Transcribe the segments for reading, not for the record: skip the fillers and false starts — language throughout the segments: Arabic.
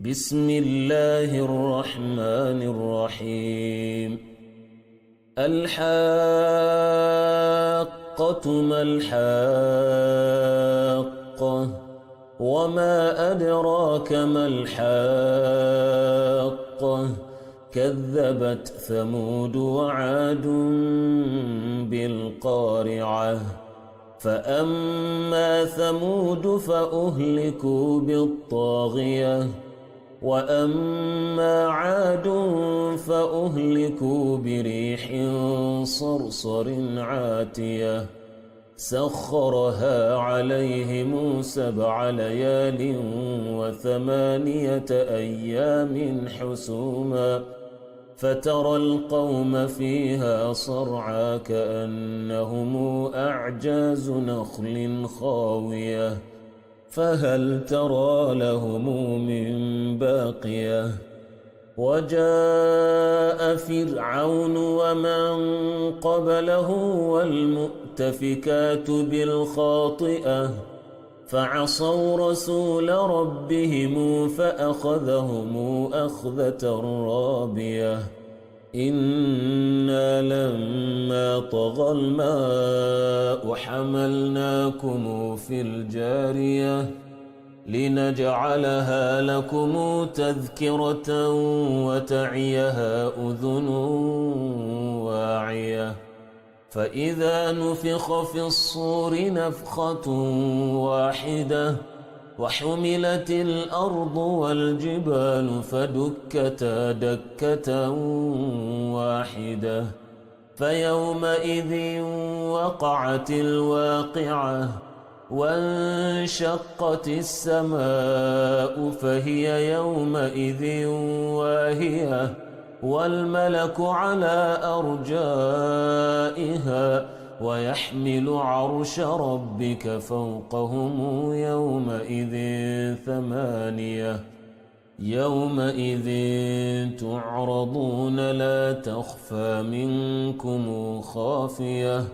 بسم الله الرحمن الرحيم. الحاقة ما الحاقة وما أدراك ما الحاقة كذبت ثمود وعاد بالقارعة فأما ثمود فأهلكوا بالطاغية وأما عاد فأهلكوا بريح صرصر عاتية سخرها عليهم 7 ليال و8 أيام حسوما فترى القوم فيها صرعى كأنهم أعجاز نخل خاوية فهل ترى لهم من باقية وجاء فرعون ومن قبله والمؤتفكات بالخاطئة فعصوا رسول ربهم فأخذهم أخذة رابية إنا لما طغى الماء حملناكم في الجارية لنجعلها لكم تذكرة وتعيها أذن واعية فإذا نفخ في الصور نفخة واحدة وحملت الأرض والجبال فدكتا دكة واحدة فيومئذ وقعت الواقعة وانشقت السماء فهي يومئذ واهية والملك على أرجائها ويحمل عرش ربك فوقهم يومئذ 8 يومئذ تعرضون لا تخفى منكم خافية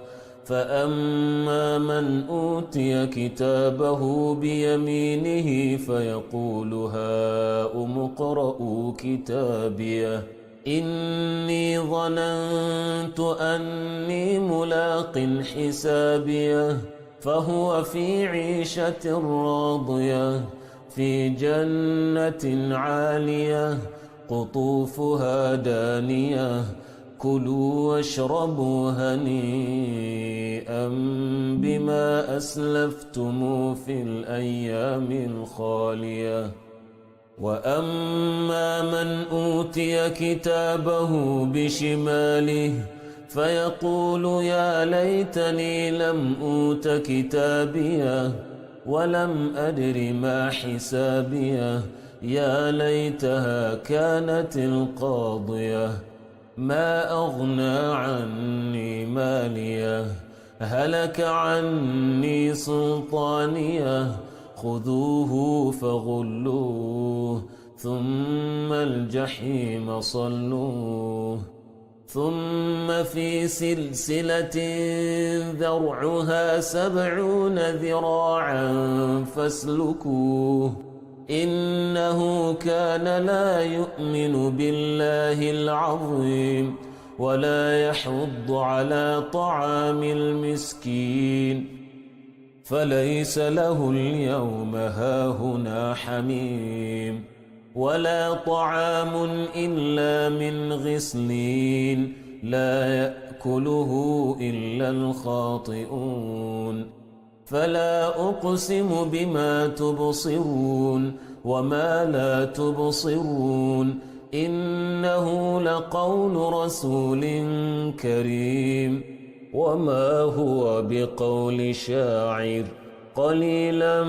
فأما من أوتي كتابه بيمينه فيقول هاؤم اقرءوا كتابيه إني ظننت أني ملاق حسابيه فهو في عيشة راضية في جنة عالية قطوفها دانية كلوا واشربوا هنيئا بما أسلفتم في الأيام الخالية وأما من أوتي كتابه بشماله فيقول يا ليتني لم أوت كتابيه ولم أدر ما حسابيه يا ليتها كانت القاضية ما أغنى عني ماليه هلك عني سلطانيه خذوه فغلوه ثم الجحيم صلوه ثم في سلسلة ذرعها 70 ذراعا فاسلكوه إنه كان لا يؤمن بالله العظيم ولا يحض على طعام المسكين فليس له اليوم هاهنا حميم ولا طعام إلا من غسلين لا يأكله إلا الخاطئون فلا أقسم بما تبصرون وما لا تبصرون إنه لقول رسول كريم وما هو بقول شاعر قليلا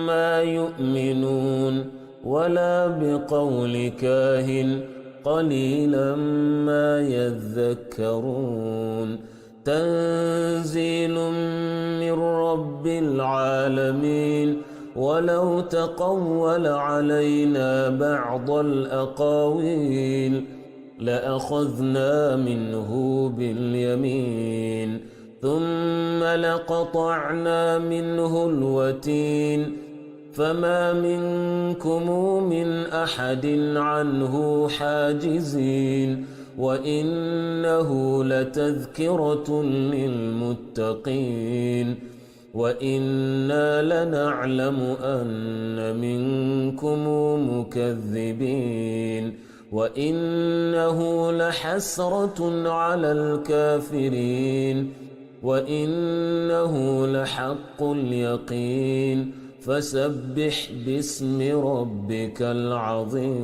ما يؤمنون ولا بقول كاهن قليلا ما يذكرون تنزيل من رب العالمين ولو تقول علينا بعض الأقاويل لأخذنا منه باليمين ثم لقطعنا منه الوتين فما منكم من أحد عنه حاجزين وإنه لتذكرة للمتقين وإنا لنعلم أن منكم مكذبين وإنه لحسرة على الكافرين وإنه لحق اليقين فسبح باسم ربك العظيم.